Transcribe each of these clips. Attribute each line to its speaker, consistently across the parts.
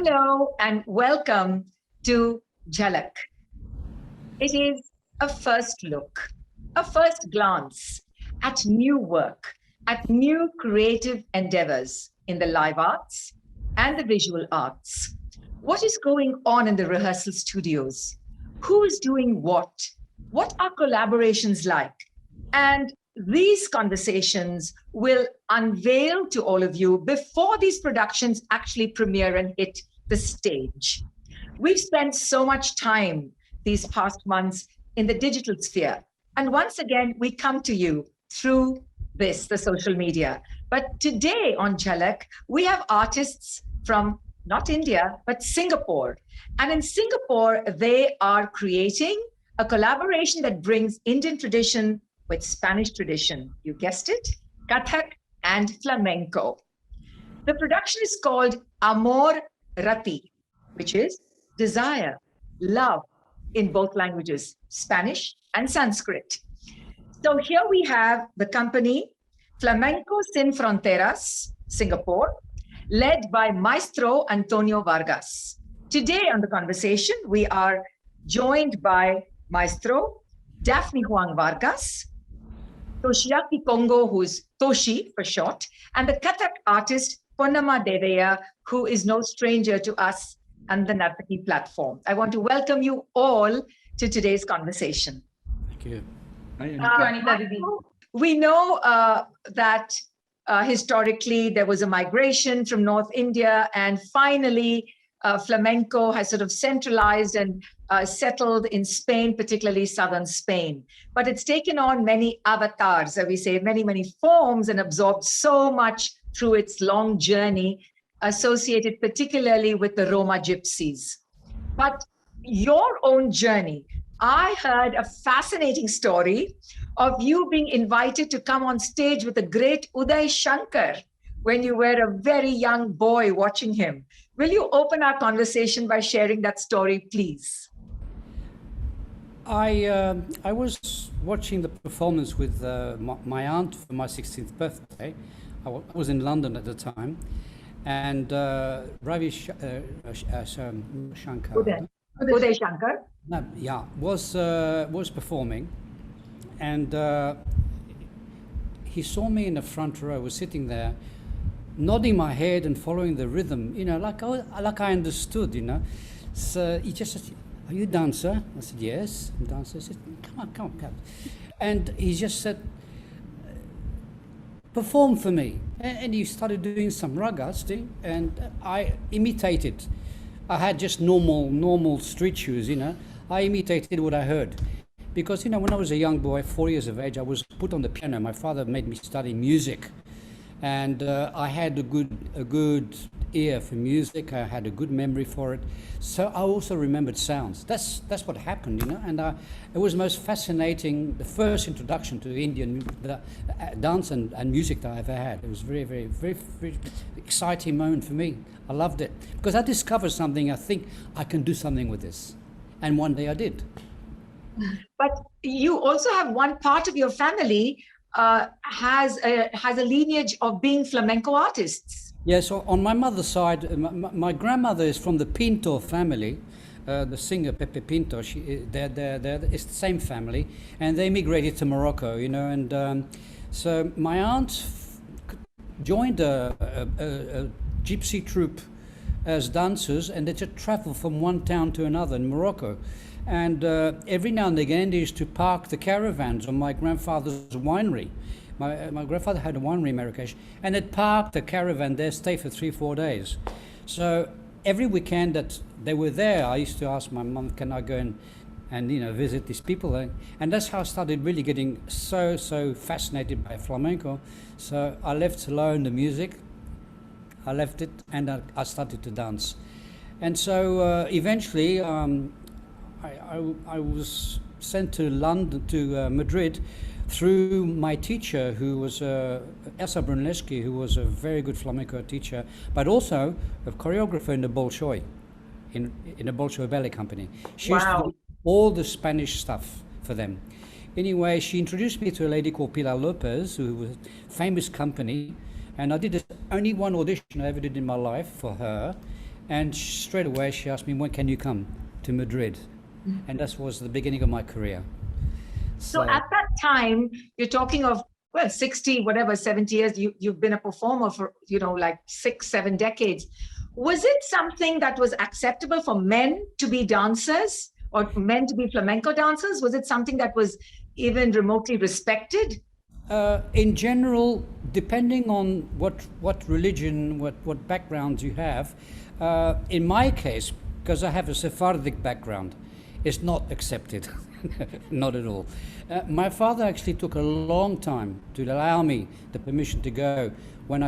Speaker 1: Hello and welcome to JHALAK. It is a first look, a first glance at new work, at new creative endeavors in the live arts and the visual arts. What is going on in the rehearsal studios? Who is doing what? What are collaborations like? And these conversations will unveil to all of you before these productions actually premiere and hit the stage. We've spent so much time these past months in the digital sphere. And once again, we come to you through this, the social media. But today on JHALAK, we have artists from not India, but Singapore. And in Singapore, they are creating a collaboration that brings Indian tradition with Spanish tradition. You guessed it, Kathak and Flamenco. The production is called Amor Rati, which is desire, love in both languages, Spanish and Sanskrit. So here we have the company Flamenco Sin Fronteras, Singapore, led by Maestro Anthonio Vargas. Today on the conversation, we are joined by Maestro Daphne Huang Vargas, Toshiaki Konno, who is Toshi for short, and the Kathak artist Ponnamma Devaiah, who is no stranger to us and the Nartaki platform. I want to welcome you all to today's conversation.
Speaker 2: Thank you.
Speaker 1: Anita. We know that historically there was a migration from North India, and finally flamenco has sort of centralized and settled in Spain, particularly southern Spain. But it's taken on many avatars, as we say, many forms, and absorbed so much through its long journey, associated particularly with the Roma gypsies. But your own journey, I heard a fascinating story of you being invited to come on stage with the great Uday Shankar when you were a very young boy watching him. Will you open our conversation by sharing that story, please?
Speaker 2: I was watching the performance with my aunt for my 16th birthday. I was in London at the time, and Ravi Shankar.
Speaker 1: Uday Shankar.
Speaker 2: Was performing, and he saw me in the front row. I was sitting there, nodding my head and following the rhythm, like I understood, So he just said, "Are you a dancer?" I said, "Yes, I'm a dancer." He said, come on. And he just said, "Perform for me." And he started doing some ragas thing, and I imitated. I had just normal street shoes, I imitated what I heard. Because, when I was a young boy, 4 years of age, I was put on the piano. My father made me study music. And I had a good ear for music. I had a good memory for it. So I also remembered sounds. That's what happened, And it was most fascinating, the first introduction to Indian dance and music that I ever had. It was very exciting moment for me. I loved it. Because I discovered something, I think I can do something with this. And one day I did.
Speaker 1: But you also have one part of your family has a lineage of being flamenco artists.
Speaker 2: Yes, so on my mother's side, my grandmother is from the Pinto family, the singer Pepe Pinto. It's the same family, and they immigrated to Morocco, And so my aunt joined a gypsy troupe as dancers, and they just travel from one town to another in Morocco. And every now and again, they used to park the caravans on my grandfather's winery. My grandfather had a winery in Marrakesh, and they'd park the caravan there, stay for 3-4 days. So every weekend that they were there, I used to ask my mum, can I go and visit these people? And that's how I started really getting so fascinated by flamenco. So I left alone the music. I left it, and I started to dance. And so eventually, I was sent to London, to Madrid, through my teacher, who was Elsa Brunelleschi, who was a very good flamenco teacher, but also a choreographer in the Bolshoi, in the Bolshoi Ballet Company. She used to do all the Spanish stuff for them. Anyway, she introduced me to a lady called Pilar Lopez, who was a famous company, and I did only one audition I ever did in my life for her. And straight away she asked me, when can you come to Madrid? And that was the beginning of my career.
Speaker 1: So at that time, you're talking of, well, 60, whatever, 70 years, you've been a performer for, like 6, 7 decades. Was it something that was acceptable for men to be dancers or men to be flamenco dancers? Was it something that was even remotely respected?
Speaker 2: In general, depending on what religion, what background you have, in my case, because I have a Sephardic background, it's not accepted, not at all. My father actually took a long time to allow me the permission to go. When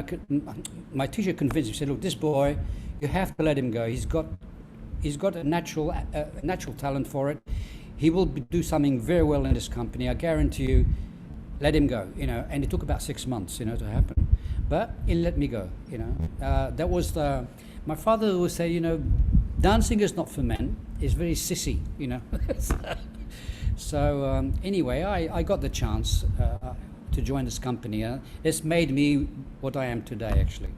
Speaker 2: my teacher convinced me, said, "Look, this boy, you have to let him go. He's got a natural talent for it. He will do something very well in this company. I guarantee you. Let him go." And it took about 6 months, to happen. But he let me go. That was my father would say, dancing is not for men. It's very sissy, So anyway, I got the chance to join this company. It's made me what I am today, actually.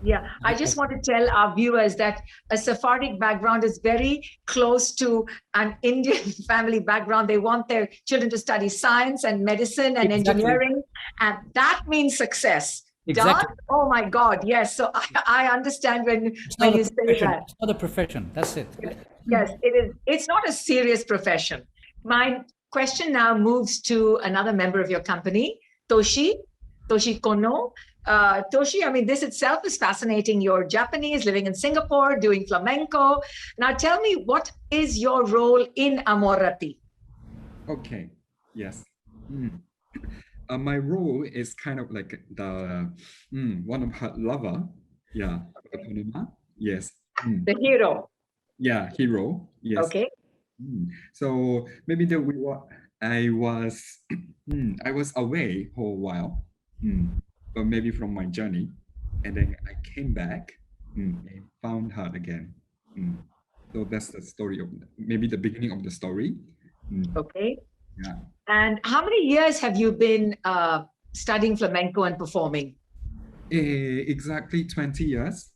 Speaker 1: Yeah, I just want to tell our viewers that a Sephardic background is very close to an Indian family background. They want their children to study science and medicine and engineering, and that means success.
Speaker 2: Exactly.
Speaker 1: Dance? Oh my God, yes. So I understand when you say that.
Speaker 2: It's not a profession. That's it.
Speaker 1: Yes, it is. It's not a serious profession. My question now moves to another member of your company, Toshi Konno. Toshi, I mean, this itself is fascinating. You're Japanese, living in Singapore, doing flamenco. Now tell me, what is your role in Amor Rati?
Speaker 3: Okay, yes. My role is kind of like the one of her lover. Yeah, Ponnamma. Yes.
Speaker 1: The hero.
Speaker 3: Yeah, hero. Yes.
Speaker 1: Okay.
Speaker 3: So maybe I was I was away for a while. But maybe from my journey, and then I came back and found her again. So that's the story of maybe the beginning of the story.
Speaker 1: Okay.
Speaker 3: Yeah.
Speaker 1: And how many years have you been studying flamenco and performing?
Speaker 3: Exactly 20 years.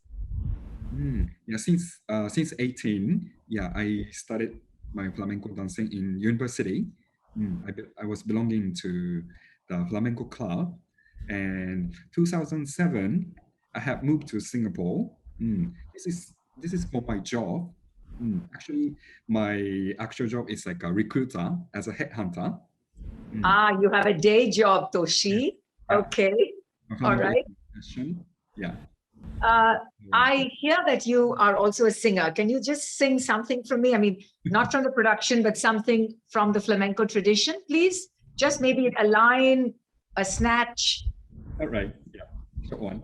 Speaker 3: Yeah, since 18. Yeah, I started my flamenco dancing in university. I was belonging to the flamenco club. And 2007, I have moved to Singapore. This is for my job. Actually, my actual job is like a recruiter as a headhunter.
Speaker 1: You have a day job, Toshi.
Speaker 3: Yeah.
Speaker 1: Okay. All right.
Speaker 3: Yeah.
Speaker 1: I hear that you are also a singer. Can you just sing something from me? I mean, not from the production, but something from the flamenco tradition, please? Just maybe a line, a snatch.
Speaker 3: All right. Yeah. Short one.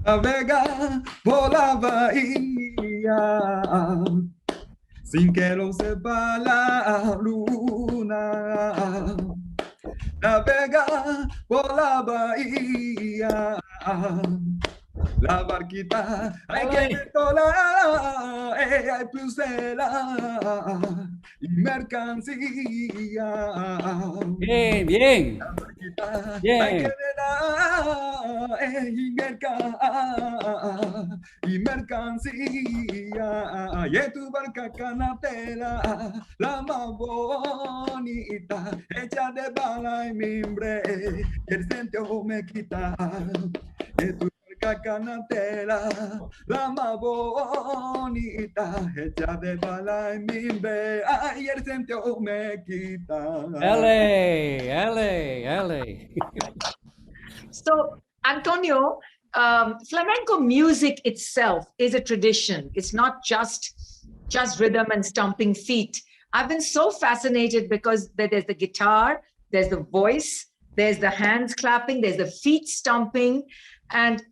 Speaker 3: Navega por la bahía sin que lo sepa la luna. Navega por la bahía. La barquita hay que meterla, hay pusela y mercancía.
Speaker 2: Bien, bien.
Speaker 3: La barquita
Speaker 2: Bien.
Speaker 3: hay que meterla y mercancía. Y en tu barca canatera, la más bonita, hecha de bala y mimbre, y el centro me quita. En tu canatera, la más bonita, hecha de bala y mimbre, y el centro me quita.
Speaker 2: LA.
Speaker 1: So, Antonio, flamenco music itself is a tradition. It's not just rhythm and stomping feet. I've been so fascinated because there's the guitar, there's the voice, there's the hands clapping, there's the feet stomping. And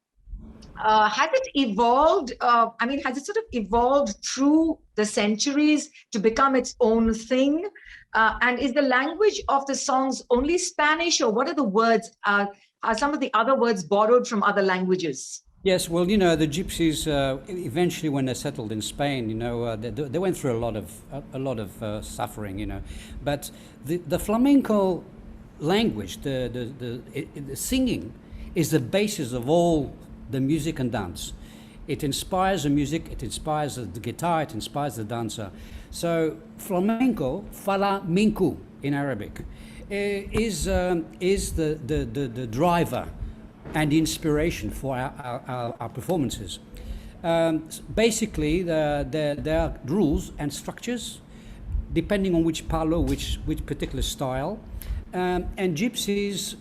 Speaker 1: has it evolved? Has it sort of evolved through the centuries to become its own thing? And is the language of the songs only Spanish, or what are the words? Are some of the other words borrowed from other languages?
Speaker 2: Yes, well, the Gypsies eventually, when they settled in Spain, they went through a lot of suffering, But the flamenco language, the singing, is the basis of all the music and dance. It inspires the music, it inspires the guitar, it inspires the dancer. So flamenco, flamenco in Arabic, is the driver and the inspiration for our performances. Basically, there are rules and structures depending on which palo, which particular style, and gypsies.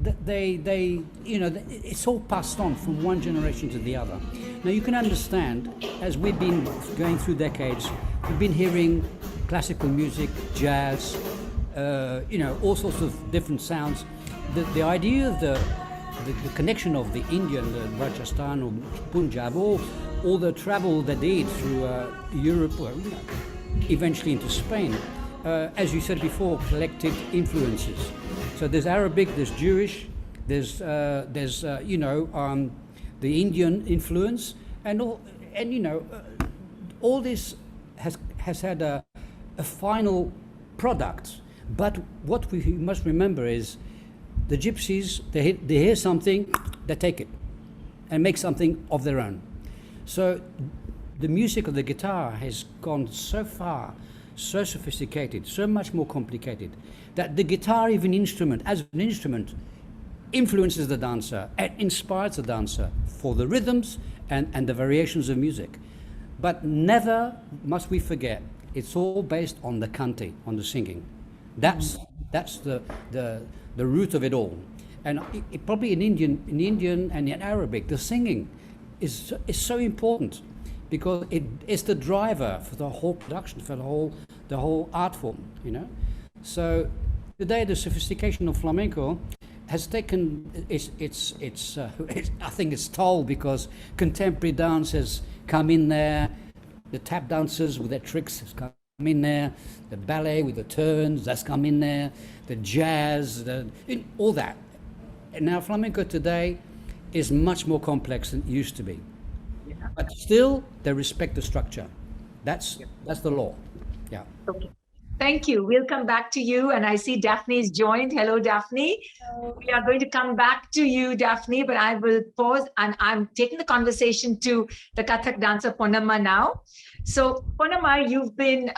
Speaker 2: It's all passed on from one generation to the other. Now you can understand, as we've been going through decades, we've been hearing classical music, jazz, all sorts of different sounds. The idea of the connection of the Indian, the Rajasthan or Punjab, all the travel they did through Europe, or eventually into Spain, as you said before, collected influences. So there's Arabic, there's Jewish, there's the Indian influence, and all this has had a final product. But what we must remember is the gypsies, they hear something, they take it and make something of their own. So the music of the guitar has gone so far, so sophisticated, so much more complicated, that the guitar, even instrument, as an instrument, influences the dancer and inspires the dancer for the rhythms and the variations of music. But never must we forget, it's all based on the canti, on the singing. That's the root of it all. And probably in Indian and in Arabic, the singing is so important, because it's the driver for the whole production, for the whole art form, So today the sophistication of flamenco has taken I think it's toll, because contemporary dance has come in there, the tap dancers with their tricks has come in there, the ballet with the turns that's come in there, the jazz, all that. And now flamenco today is much more complex than it used to be.
Speaker 1: Yeah.
Speaker 2: But still, they respect the structure. That's the law. Yeah.
Speaker 1: Okay. Thank you. We'll come back to you. And I see Daphne's joined. Hello, Daphne. Hello. We are going to come back to you, Daphne, but I will pause, and I'm taking the conversation to the Kathak dancer Ponnamma now. So Ponnamma, you've been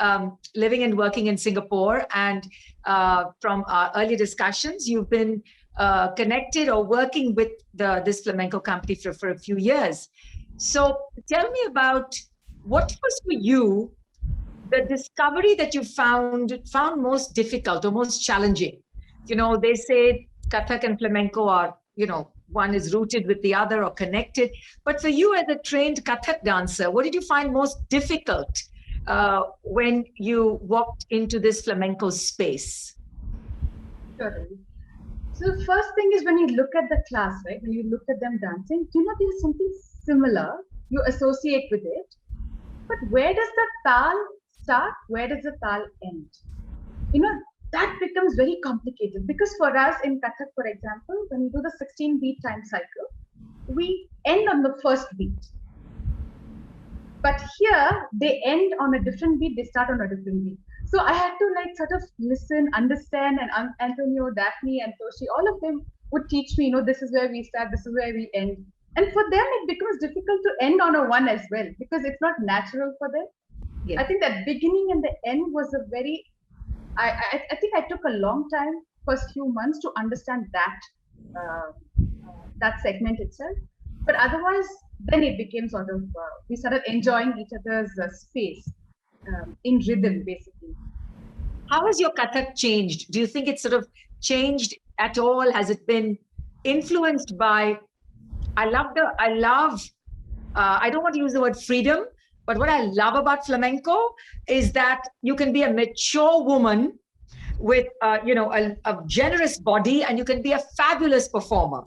Speaker 1: living and working in Singapore, and from our earlier discussions, you've been connected or working with this flamenco company for a few years. So tell me about what was for you the discovery that you found most difficult or most challenging. They say Kathak and flamenco are, one is rooted with the other or connected. But for you as a trained Kathak dancer, what did you find most difficult when you walked into this flamenco space?
Speaker 4: Sure. So the first thing is, when you look at the class, right, when you look at them dancing, there's something similar, you associate with it. But where does the tal start? Where does the tal end? That becomes very complicated, because for us in Kathak, for example, when we do the 16-beat time cycle, we end on the first beat. But here, they end on a different beat, they start on a different beat. So I had to sort of listen, understand, and Anthonio, Daphne, and Toshi, all of them would teach me, this is where we start, this is where we end. And for them, it becomes difficult to end on a one as well, because it's not natural for them. Yeah. I think that beginning and the end was a very, I think I took a long time, first few months, to understand that segment itself. But otherwise, then it became sort of, we started enjoying each other's space in rhythm, basically.
Speaker 1: How has your Kathak changed? Do you think it's sort of changed at all? Has it been influenced by, I don't want to use the word freedom, but what I love about flamenco is that you can be a mature woman with a generous body, and you can be a fabulous performer.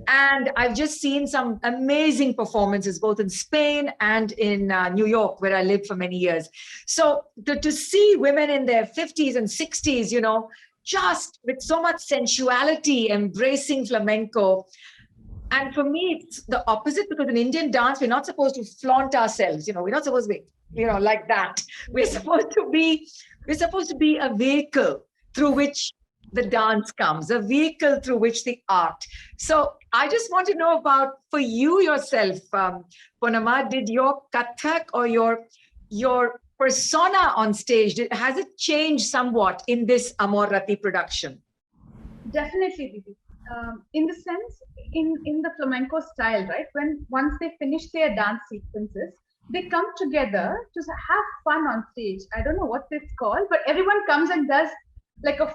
Speaker 1: And I've just seen some amazing performances both in Spain and in New York, where I lived for many years. So to see women in their 50s and 60s, just with so much sensuality embracing flamenco. And for me, it's the opposite, because in Indian dance, we're not supposed to flaunt ourselves. We're not supposed to be, like that. We're supposed to be a vehicle through which the dance comes, a vehicle through which the art. So I just want to know about, for you yourself, Ponnamma, did your Kathak or your persona on stage, has it changed somewhat in this Amor Rati production?
Speaker 4: Definitely, Didi. In the sense, in the flamenco style, right? Once they finish their dance sequences, they come together to have fun on stage. I don't know what it's called, but everyone comes and does like a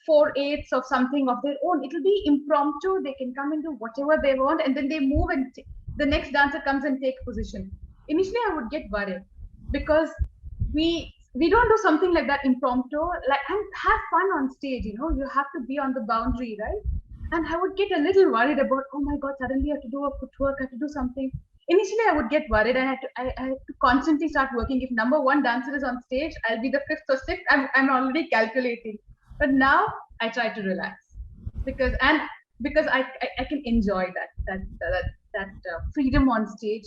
Speaker 4: 4/8 of something of their own. It'll be impromptu. They can come and do whatever they want, and then they move, and the next dancer comes and take position. Initially, I would get worried because we don't do something like that impromptu, like, and have fun on stage. You have to be on the boundary, right? And I would get a little worried about, oh my God, suddenly I have to do a footwork, I have to do something. Initially, I would get worried, and I had to constantly start working. If number one dancer is on stage, I'll be the fifth or sixth. I'm already calculating. But now I try to relax because I can enjoy that freedom on stage.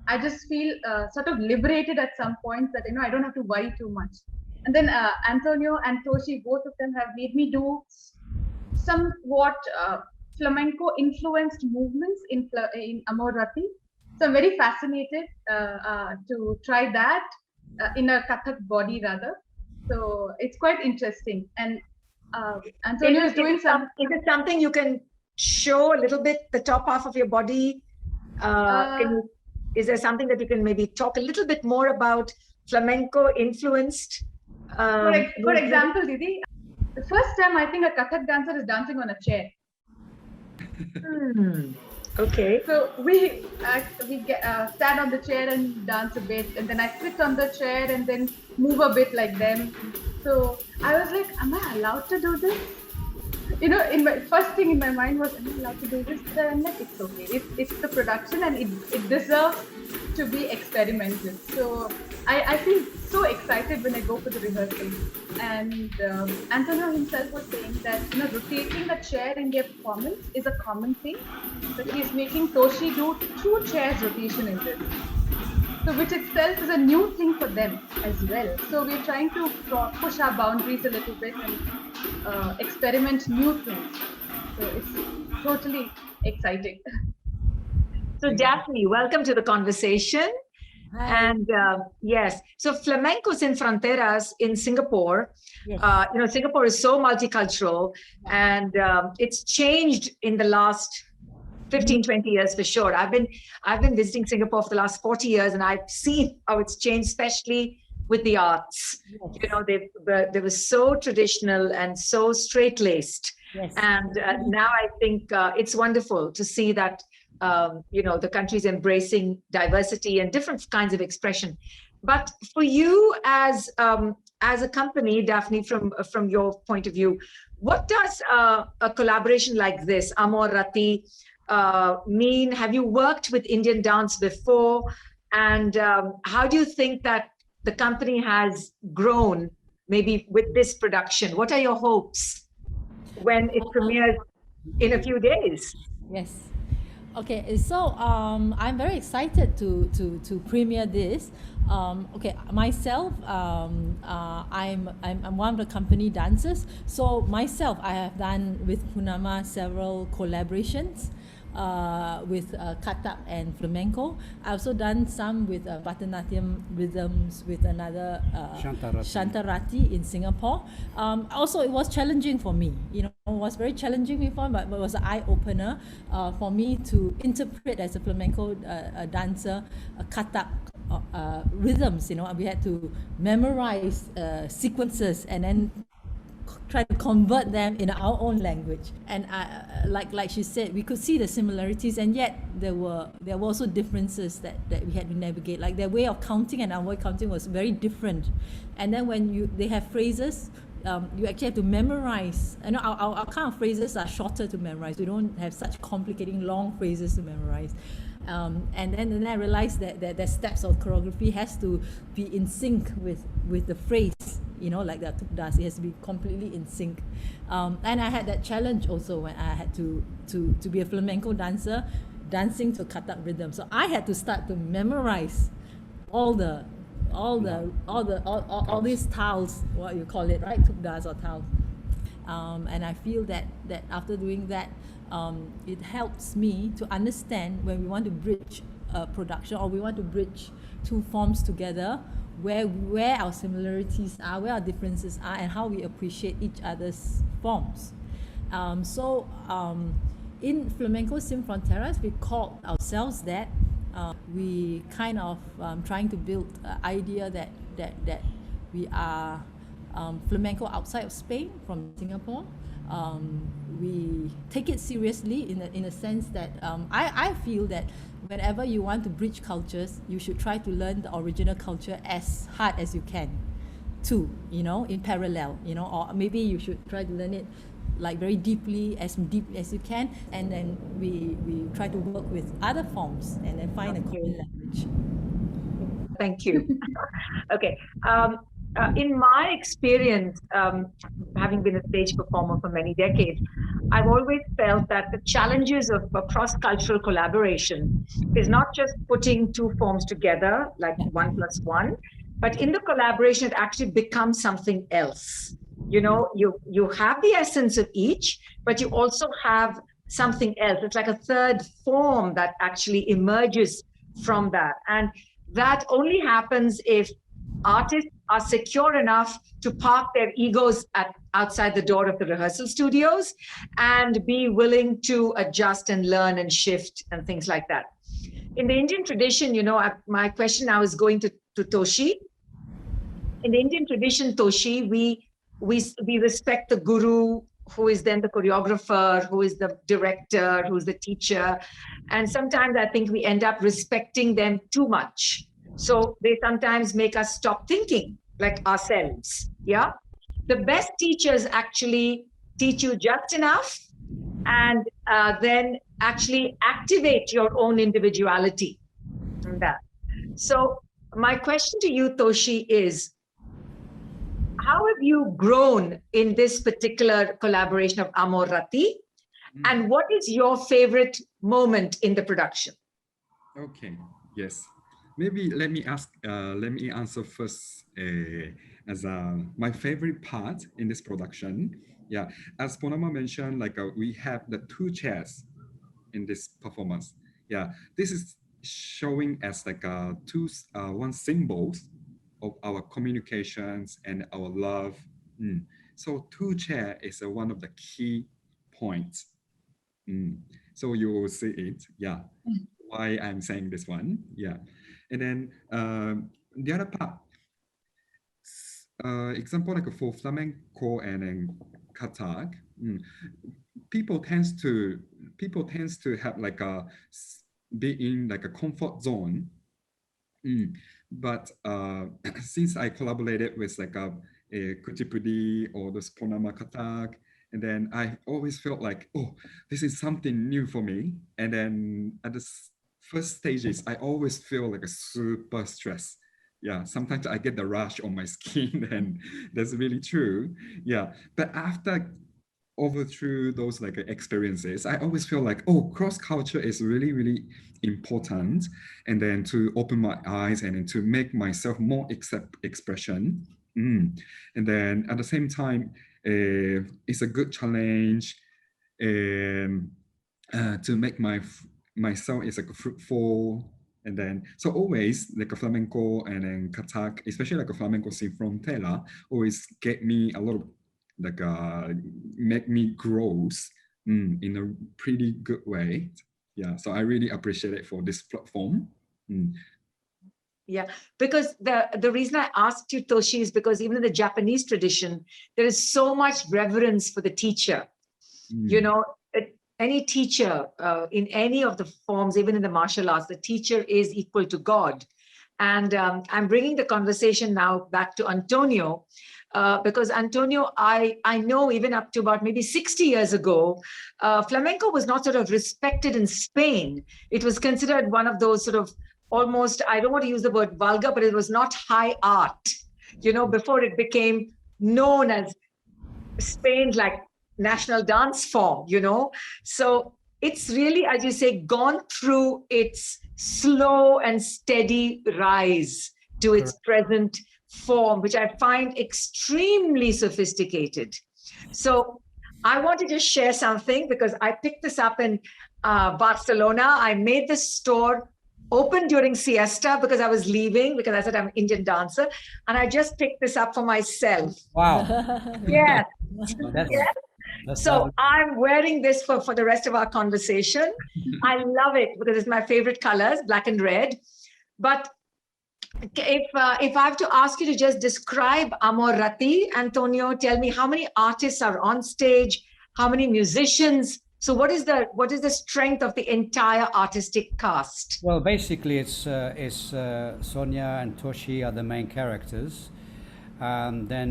Speaker 4: I just feel sort of liberated at some points that I don't have to worry too much. And then Anthonio and Toshi, both of them have made me do somewhat flamenco influenced movements in Amor Rati. So I'm very fascinated to try that in a Kathak body rather. So it's quite interesting. And Anthonio is doing something.
Speaker 1: Is it something you can show a little bit, the top half of your body? Is there something that you can maybe talk a little bit more about flamenco influenced?
Speaker 4: For example, Didi, the first time I think a Kathak dancer is dancing on a chair.
Speaker 1: Okay.
Speaker 4: So we stand on the chair and dance a bit, and then I sit on the chair and then move a bit like them. So I was like, am I allowed to do this? In my first thing in my mind was, am I allowed to do this? But I'm like, it's okay. It's the production, and it deserves to be experimented. So I feel so excited when I go for the rehearsal. And Anthonio himself was saying that rotating a chair in their performance is a common thing, but he's making Toshi do 2 chairs rotation in this. So which itself is a new thing for them as well. So we're trying to push our boundaries a little bit and experiment new things. So it's totally exciting.
Speaker 1: So Daphne, welcome to the conversation.
Speaker 5: Hi.
Speaker 1: And yes, so Flamenco Sin Fronteras in Singapore,
Speaker 5: Yes.
Speaker 1: Singapore is so multicultural, and it's changed in the last 15, 20 years for sure. I've been visiting Singapore for the last 40 years, and I've seen how it's changed, especially with the arts.
Speaker 5: Yes.
Speaker 1: They were so traditional and so straight-laced.
Speaker 5: Yes.
Speaker 1: And now I think it's wonderful to see that the country's embracing diversity and different kinds of expression. But for you as a company, Daphne, from your point of view, what does a collaboration like this, Amor Rati, mean? Have you worked with Indian dance before? And how do you think that the company has grown maybe with this production? What are your hopes when it premieres in a few days?
Speaker 5: Yes. Okay, so I'm very excited to premiere this. Okay, myself, I'm one of the company dancers. So myself, I have done with Ponnamma several collaborations with Kathak and Flamenco. I've also done some with Bharatanatyam rhythms with another Shanta Rati in Singapore. Also, it was challenging for me. It was very challenging before, but it was an eye-opener for me to interpret as a flamenco dancer, Kathak rhythms. We had to memorize sequences and then try to convert them in our own language. And like she said, we could see the similarities, and yet there were also differences that we had to navigate. Like their way of counting and our way of counting was very different. And then when they have phrases, you actually have to memorize. Our kind of phrases are shorter to memorize. We don't have such complicating long phrases to memorize. And then I realized that the steps of choreography has to be in sync with the phrase, like the tukdas. It has to be completely in sync. And I had that challenge also when I had to be a flamenco dancer, dancing to Kathak rhythm. So I had to start to memorize all these tiles, what you call it, right? Tukdas or tiles. and I feel that after doing that, it helps me to understand when we want to bridge production, or we want to bridge two forms together, where our similarities are, where our differences are, and how we appreciate each other's forms. In Flamenco Sin Fronteiras, we called ourselves that. We kind of trying to build an idea that we are flamenco outside of Spain, from Singapore. We take it seriously in a sense that I feel that whenever you want to bridge cultures, you should try to learn the original culture as hard as you can too, in parallel, or maybe you should try to learn it like very deeply, as deep as you can, and then we try to work with other forms and then find a common language.
Speaker 1: Thank you. Okay. In my experience, having been a stage performer for many decades, I've always felt that the challenges of cross-cultural collaboration is not just putting two forms together, like 1 + 1, but in the collaboration, it actually becomes something else. You have the essence of each, but you also have something else. It's like a third form that actually emerges from that. And that only happens if artists are secure enough to park their egos outside the door of the rehearsal studios and be willing to adjust and learn and shift and things like that. In the Indian tradition, my question now is going to Toshi. In the Indian tradition, Toshi, we respect the guru, who is then the choreographer, who is the director, who's the teacher. And sometimes I think we end up respecting them too much. So they sometimes make us stop thinking like ourselves. Yeah. The best teachers actually teach you just enough and then actually activate your own individuality in that. So my question to you, Toshi, is how have you grown in this particular collaboration of Amor Rati? And what is your favorite moment in the production?
Speaker 3: Okay, yes. Maybe let me answer first as my favorite part in this production. Yeah, as Ponnamma mentioned, we have the 2 chairs in this performance. Yeah, this is showing as one symbols of our communications and our love. So 2 chair is one of the key points. So you will see it. Yeah, why I'm saying this one. Yeah, and then the other part. Example for flamenco and then Kathak, people tends to have be in a comfort zone. But since I collaborated with a Kuchipudi or the Ponnamma Kathak, and then I always felt like, oh, this is something new for me. And then at the first stages, I always feel like a super stress. Yeah, sometimes I get the rash on my skin, and that's really true. Yeah, but after over through those experiences, I always feel like, oh, cross culture is really, really important, and then to open my eyes and then to make myself more expression. And then at the same time, it's a good challenge to make myself is fruitful. And then, so always a flamenco and then Kathak, especially a flamenco sin frontera, always get me a lot of make me grow in a pretty good way. Yeah, so I really appreciate it for this platform.
Speaker 1: Yeah, because the reason I asked you, Toshi, is because even in the Japanese tradition, there is so much reverence for the teacher. Any teacher in any of the forms, even in the martial arts, the teacher is equal to God. And I'm bringing the conversation now back to Anthonio, because Anthonio, I know even up to about maybe 60 years ago, flamenco was not sort of respected in Spain. It was considered one of those sort of almost, I don't want to use the word vulgar, but it was not high art, before it became known as Spain's national dance form, So it's really, as you say, gone through its slow and steady rise to its present form, which I find extremely sophisticated. So I want to just share something because I picked this up in Barcelona. I made this store open during siesta because I was leaving, because I said I'm an Indian dancer, and I just picked this up for myself.
Speaker 2: Wow.
Speaker 1: Yeah.
Speaker 2: Oh, that's
Speaker 1: So
Speaker 2: lovely.
Speaker 1: I'm wearing this for the rest of our conversation. I love it because it's my favorite colors, black and red. But if I have to ask you to just describe Amor Rati, Antonio, tell me how many artists are on stage, how many musicians. So what is the strength of the entire artistic cast?
Speaker 2: Well, basically, it's Sonia and Toshi are the main characters. Then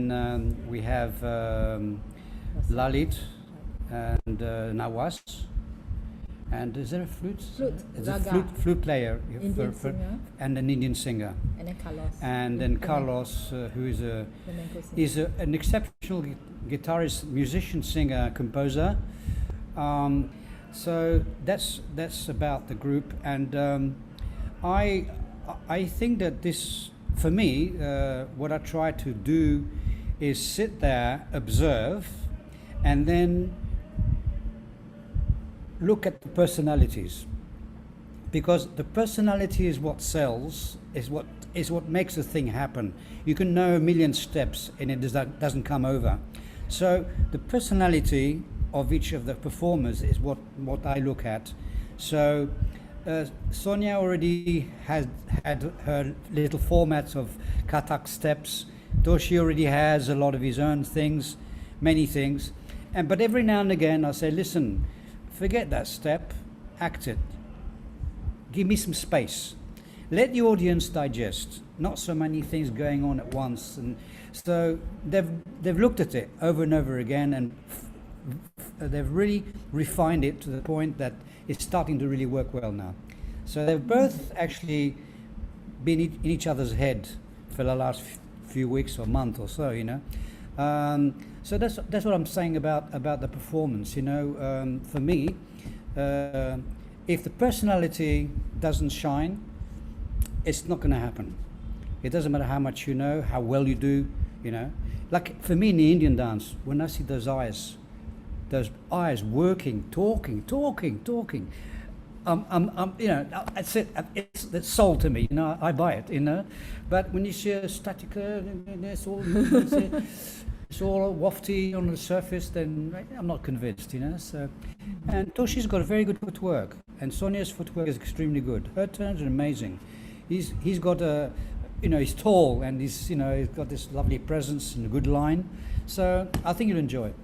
Speaker 2: we have Lalit and Nawaz. And is there a flute?
Speaker 5: Flute,
Speaker 2: It's a
Speaker 5: Raga.
Speaker 2: flute player.
Speaker 5: Indian singer.
Speaker 2: And an Indian singer.
Speaker 5: And then Carlos.
Speaker 2: And then Carlos, who is
Speaker 5: Flamenco singer.
Speaker 2: is an exceptional guitarist, musician, singer, composer. So that's about the group, and I think that this, for me, what I try to do is sit there, observe, and then look at the personalities, because the personality is what sells, is what makes a thing happen. You can know a million steps and it doesn't come over. So the personality of each of the performers is what I look at. So Sonia already had her little formats of Kathak steps. Toshi already has a lot of his own things, many things. But every now and again I say, listen, forget that step, act it. Give me some space. Let the audience digest. Not so many things going on at once. And so they've looked at it over and over again, and they've really refined it to the point that it's starting to really work well now. So they've both actually been in each other's head for the last few weeks or month or so, you know. So that's what I'm saying about the performance, you know. For me, if the personality doesn't shine, it's not going to happen. It doesn't matter how much you know, how well you do, you know. Like for me in the Indian dance, when I see those eyes working, talking, you know, it's soul to me, you know. I buy it, you know. But when you see a statica, it's all wafty on the surface, then I'm not convinced, you know. So, and Toshi's got a very good footwork, and Sonia's footwork is extremely good. Her turns are amazing. He's got a, you know, he's tall, and he's got this lovely presence and a good line. So I think you'll enjoy it.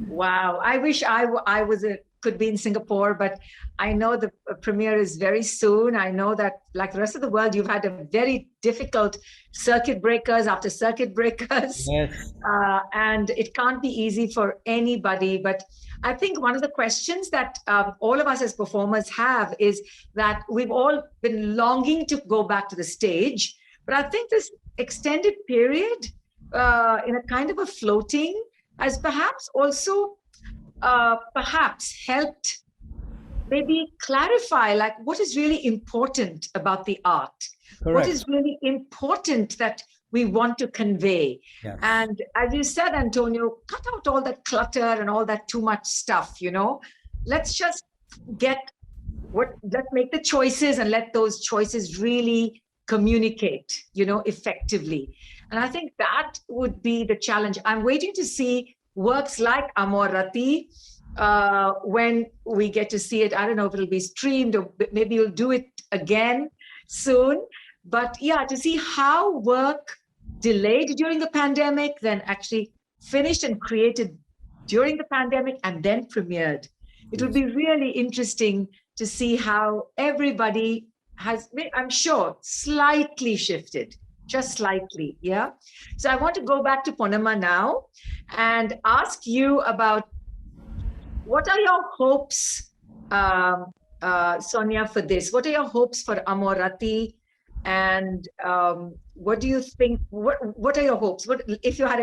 Speaker 1: Wow. I wish could be in Singapore, but I know the premiere is very soon. I know that, like the rest of the world, you've had a very difficult circuit breakers after circuit breakers.
Speaker 2: Yes.
Speaker 1: And it can't be easy for anybody. But I think one of the questions that all of us as performers have is that we've all been longing to go back to the stage. But I think this extended period in a kind of a floating has perhaps also perhaps helped maybe clarify like what is really important about the art.
Speaker 2: Correct.
Speaker 1: What is really important that we want to convey.
Speaker 2: Yes.
Speaker 1: And as you said, Antonio, cut out all that clutter and all that too much stuff, you know. Let's just let's make the choices and let those choices really communicate, you know, effectively. And I think that would be the challenge. I'm waiting to see works like Amor Rati when we get to see it. I don't know if it'll be streamed or maybe you'll do it again soon. But yeah, to see how work delayed during the pandemic, then actually finished and created during the pandemic and then premiered. It would be really interesting to see how everybody has, I'm sure, slightly shifted, just slightly, yeah? So I want to go back to Ponnamma now and ask you about what are your hopes, Sonia, for this? What are your hopes for Amor Rati? And what do you think? What are your hopes? What if you had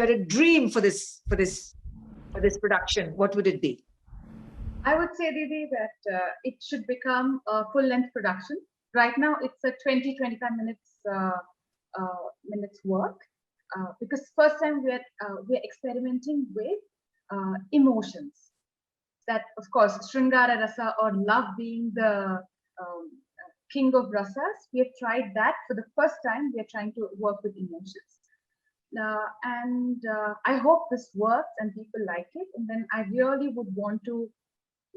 Speaker 1: a dream for this production? What would it be?
Speaker 4: I would say, Didi, that it should become a full-length production. Right now, it's a 20-25 minutes work because first time we're experimenting with emotions. That, of course, Sringara Rasa, or love being the king of rasas, we have tried that for the first time. We are trying to work with emotions. And I hope this works and people like it. And then I really would want to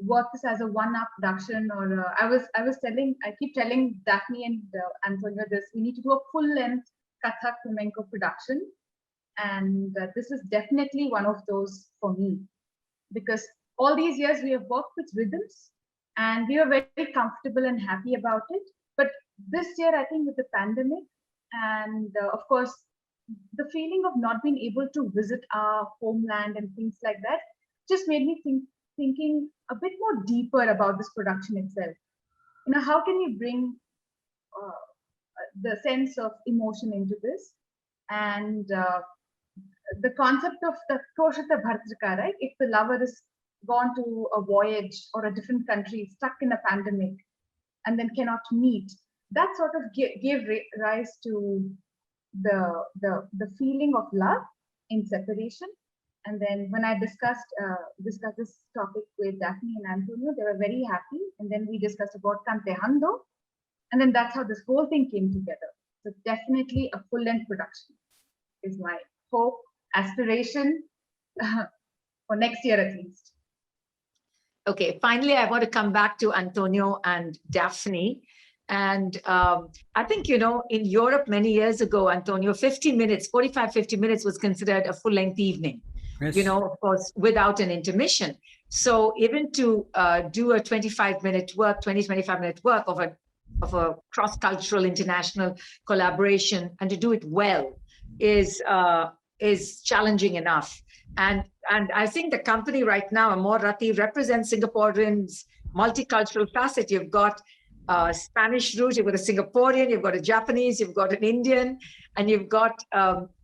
Speaker 4: work this as a one-up production, or I keep telling Daphne and Anthonio this, we need to do a full-length Kathak Flamenco production. And this is definitely one of those for me, because all these years we have worked with rhythms and we were very comfortable and happy about it. But this year, I think with the pandemic and of course, the feeling of not being able to visit our homeland and things like that just made me thinking a bit more deeper about this production itself. You know, how can we bring the sense of emotion into this? And the concept of the Toshita Bhartrika, right? If the lover is gone to a voyage or a different country, stuck in a pandemic, and then cannot meet, that sort of gave rise to the feeling of love in separation. And then when I discussed this topic with Daphne and Anthonio, they were very happy. And then we discussed about Cantejando, and then that's how this whole thing came together. So definitely a full-length production is my hope, aspiration for next year at least.
Speaker 1: Okay, finally, I want to come back to Anthonio and Daphne. And I think, you know, in Europe many years ago, Anthonio, 50 minutes was considered a full-length evening,
Speaker 2: Yes.
Speaker 1: you know, of course, without an intermission. So even to do a 25-minute work, 25-minute work of a cross-cultural international collaboration, and to do it well is challenging enough. And I think the company right now, Amor Rati, represents Singaporeans' multicultural facet. You've got Spanish root, you've got a Singaporean, you've got a Japanese, you've got an Indian, and you've got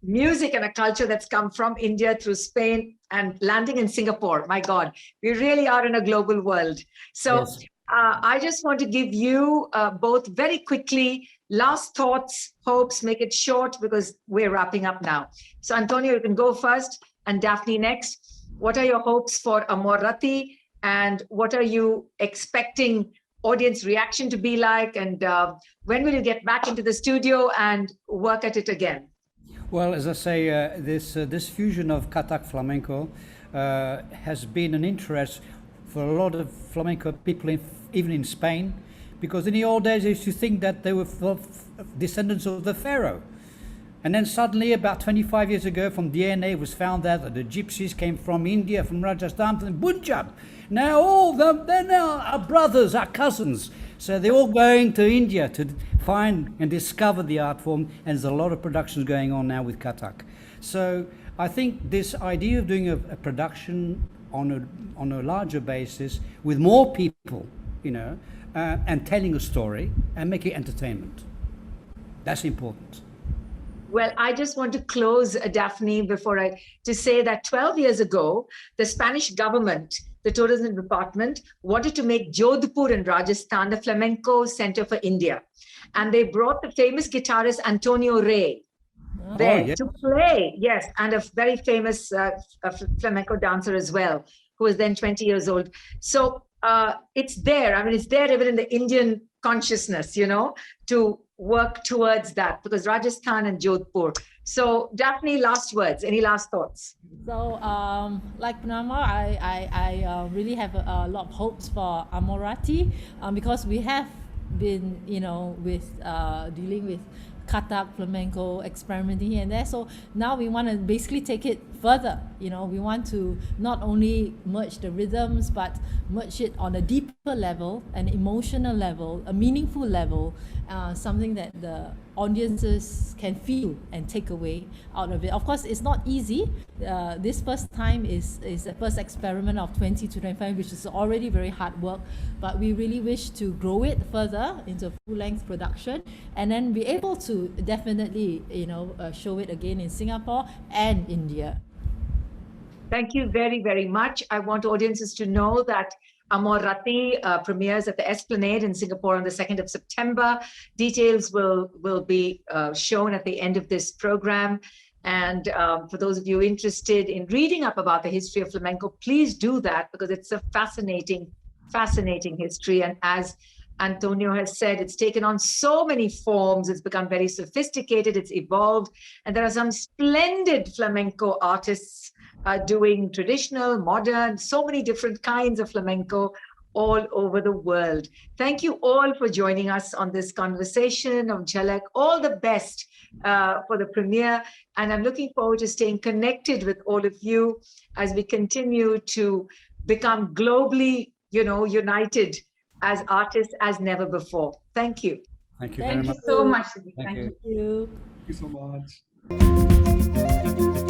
Speaker 1: music and a culture that's come from India through Spain and landing in Singapore. My God, we really are in a global world. So
Speaker 2: Yes.
Speaker 1: I just want to give you both very quickly last thoughts, hopes, make it short because we're wrapping up now. So Anthonio, you can go first, and Daphne next. What are your hopes for Amor Rati, and what are you expecting audience reaction to be like, and when will you get back into the studio and work at it again?
Speaker 2: Well, as I say, this fusion of Kathak Flamenco has been an interest for a lot of flamenco people, even in Spain, because in the old days they used to think that they were descendants of the pharaoh. And then suddenly, about 25 years ago, from DNA, it was found out that the gypsies came from India, from Rajasthan and Punjab. Now all of them, they're now our brothers, our cousins. So they're all going to India to find and discover the art form, and there's a lot of productions going on now with Kathak. So I think this idea of doing a production on a larger basis with more people, you know, and telling a story and making entertainment, that's important.
Speaker 1: Well, I just want to close, Daphne, to say that 12 years ago, the Spanish government, the tourism department, wanted to make Jodhpur in Rajasthan the flamenco center for India. And they brought the famous guitarist Antonio Rey there to play, yes, and a very famous flamenco dancer as well, who was then 20 years old. So it's there. I mean, it's there even in the Indian consciousness, you know, to work towards that, because Rajasthan and Jodhpur. So Daphne, last words, any last thoughts?
Speaker 5: So, like Ponnamma, I really have a lot of hopes for Amor Rati, because we have been, you know, with dealing with Kathak, flamenco, experimenting here and there. So now we want to basically take it further. You know, we want to not only merge the rhythms, but merge it on a deeper level, an emotional level, a meaningful level, something that the audiences can feel and take away out of it. Of course, it's not easy. This first time is the first experiment of 20 to 25, which is already very hard work, but we really wish to grow it further into full-length production, and then be able to definitely, you know, show it again in Singapore and India.
Speaker 1: Thank you very, very much. I want audiences to know that Amor Rati premieres at the Esplanade in Singapore on the 2nd of September. Details will be shown at the end of this program. And for those of you interested in reading up about the history of flamenco, please do that, because it's a fascinating, fascinating history. And as Anthonio has said, it's taken on so many forms. It's become very sophisticated. It's evolved. And there are some splendid flamenco artists doing traditional, modern, so many different kinds of flamenco all over the world. Thank you all for joining us on this conversation of JHALAK. All the best for the premiere. And I'm looking forward to staying connected with all of you as we continue to become globally, united as artists as never before. Thank you.
Speaker 2: Thank you
Speaker 4: Thank
Speaker 2: very
Speaker 4: you
Speaker 2: much.
Speaker 4: so much, Siddhi.
Speaker 2: Thank
Speaker 4: Thank
Speaker 2: you.
Speaker 4: you.
Speaker 5: Thank you.
Speaker 3: Thank you so much.